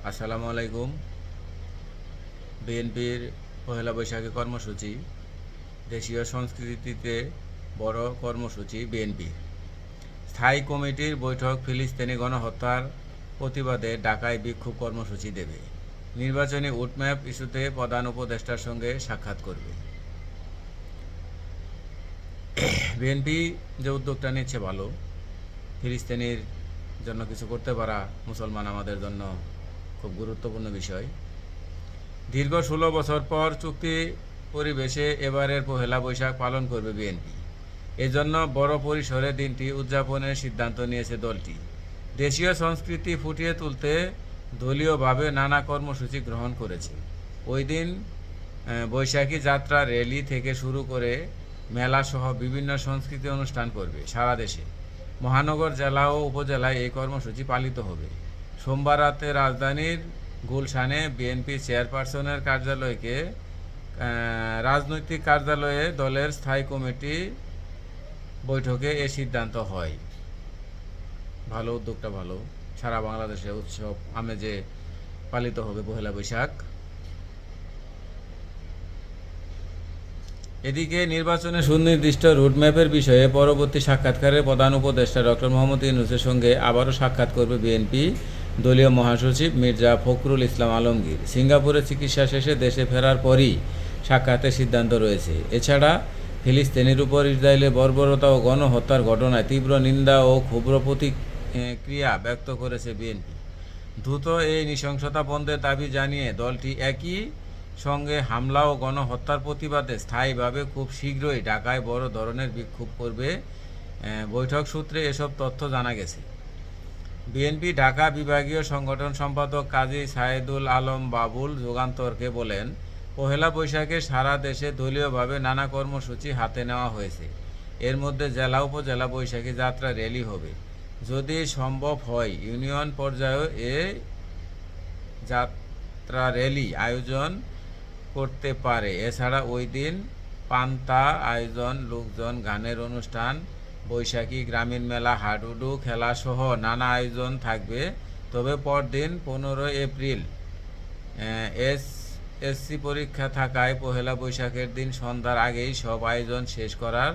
আসসালামু আলাইকুম। বিএনপির পহেলা বৈশাখী কর্মসূচি দেশীয় সংস্কৃতিতে বড় কর্মসূচি। বিএনপি স্থায়ী কমিটির বৈঠক ফিলিস্তিনি গণহত্যার প্রতিবাদে ঢাকায় বিক্ষোভ কর্মসূচি দেবে। নির্বাচনী রুটম্যাপ ইস্যুতে প্রধান উপদেষ্টার সঙ্গে সাক্ষাৎ করবে। বিএনপি যে উদ্যোগটা নিচ্ছে ভালো। ফিলিস্তিনির জন্য কিছু করতে পারা মুসলমান আমাদের জন্য খুব গুরুত্বপূর্ণ বিষয়। দীর্ঘ 16 বছর পর চুক্তি পরিবেশে এবারের পহেলা বৈশাখ পালন করবে বিএনপি। এজন্য বড় পরিসরে দিনটি উদযাপনের সিদ্ধান্ত নিয়েছে দলটি। দেশীয় সংস্কৃতি ফুটিয়ে তুলতে দলীয়ভাবে নানা কর্মসূচি গ্রহণ করেছে। ওই দিন বৈশাখী যাত্রা, র্যালি থেকে শুরু করে মেলাসহ বিভিন্ন সংস্কৃতি অনুষ্ঠান করবে সারা দেশে। মহানগর, জেলা ও উপজেলায় এই কর্মসূচি পালিত হবে। সোমবার রাতে রাজধানীর গুলশানে বিএনপি চেয়ারপারসনের কার্যালয়কে রাজনৈতিক কার্যালয়ে দলের স্থায়ী কমিটি বৈঠকে এ সিদ্ধান্ত হয়। ভালো, উদ্যোগটা ভালো। সারা বাংলাদেশে উৎসব আমেজে পালিত হবে পহেলা বৈশাখ। এদিকে নির্বাচনে সুনির্দিষ্ট রুটম্যাপের বিষয়ে পরবর্তী সাক্ষাৎকারে প্রধান উপদেষ্টা ডক্টর মোহাম্মদ ইউনূসের সঙ্গে আবারও সাক্ষাৎ করবে বিএনপি দলীয় মহাসচিব মির্জা ফখরুল ইসলাম আলমগীর। সিঙ্গাপুরে চিকিৎসা শেষে দেশে ফেরার পরই সাক্ষাতের সিদ্ধান্ত রয়েছে। এছাড়া ফিলিস্তিনির উপর ইসরায়েলের বর্বরতা ও গণহত্যার ঘটনায় তীব্র নিন্দা ও ক্ষুব্র প্রতিক্রিয়া ব্যক্ত করেছে বিএনপি। দ্রুত এই নৃশংসতা বন্ধের দাবি জানিয়ে দলটি একই সঙ্গে হামলা ও গণহত্যার প্রতিবাদে স্থায়ীভাবে খুব শীঘ্রই ঢাকায় বড় ধরনের বিক্ষোভ করবে। বৈঠক সূত্রে এসব তথ্য জানা গেছে। বিএনপি ঢাকা বিভাগীয় সংগঠন সম্পাদক কাজী সায়েদুল আলম বাবুল যুগান্তরকে বলেন, পহেলা বৈশাখে সারা দেশে দলীয়ভাবে নানা কর্মসূচি হাতে নেওয়া হয়েছে। এর মধ্যে জেলা উপজেলা বৈশাখী যাত্রা, র্যালি হবে। যদি সম্ভব হয় ইউনিয়ন পর্যায়েও এ যাত্রা, র্যালি আয়োজন করতে পারে। এছাড়া ওই দিন পান্তা আয়োজন, লোকজন গানের অনুষ্ঠান, বৈশাখী গ্রামীণ মেলা, হাডুডু খেলাসহ নানা আয়োজন থাকবে। তবে পরদিন 15 এপ্রিল এসএসসি পরীক্ষা থাকায় পহেলা বৈশাখের দিন সন্ধ্যার আগেই সব আয়োজন শেষ করার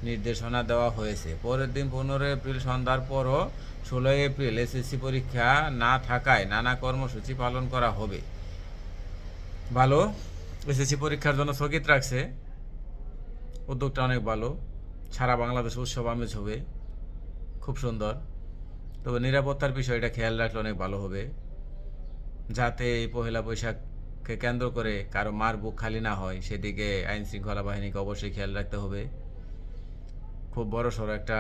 নির্দেশনা দেওয়া হয়েছে। পরের দিন 15 এপ্রিল সন্ধ্যার পরও 16 এপ্রিল এসএসসি পরীক্ষা না থাকায় নানা কর্মসূচি পালন করা হবে। ভালো, এসএসসি পরীক্ষার জন্য স্থগিত রাখছে। উদ্যোগটা অনেক ভালো। সারা বাংলাদেশ উৎসব আমেজ হবে, খুব সুন্দর। তবে নিরাপত্তার বিষয়টা খেয়াল রাখলে অনেক ভালো হবে, যাতে এই পহেলা বৈশাখকে কেন্দ্র করে কারো মার বুক খালি না হয়। সেদিকে আইন শৃঙ্খলা বাহিনীকে অবশ্যই খেয়াল রাখতে হবে। খুব বড় সড়ো একটা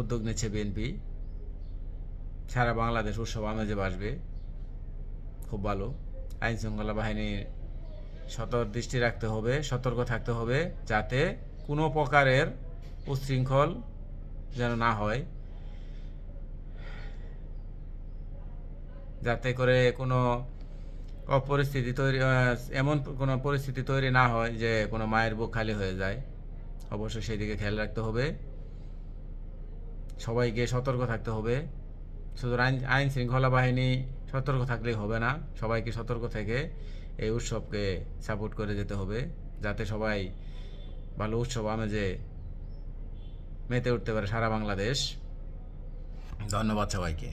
উদ্যোগ নিচ্ছে বিএনপি। সারা বাংলাদেশ উৎসব আমেজে বাসবে, খুব ভালো। আইন শৃঙ্খলা বাহিনীর দৃষ্টি রাখতে হবে, সতর্ক থাকতে হবে, যাতে কোনো প্রকারের উচ্ছৃঙ্খল যেন না হয়, যাতে করে কোনো অপরিস্থিতি তৈরি, এমন কোনো পরিস্থিতি তৈরি না হয় যে কোনো মায়ের বুক খালি হয়ে যায়। অবশ্যই সেই দিকে খেয়াল রাখতে হবে, সবাইকে সতর্ক থাকতে হবে। শুধু আইন শৃঙ্খলা বাহিনী সতর্ক থাকলেই হবে না, সবাইকে সতর্ক থেকে এই উৎসবকে সাপোর্ট করে যেতে হবে, যাতে সবাই ভালো উৎসব আমেজে মেতে উঠতে পারে সারা বাংলাদেশ। ধন্যবাদ সবাইকে।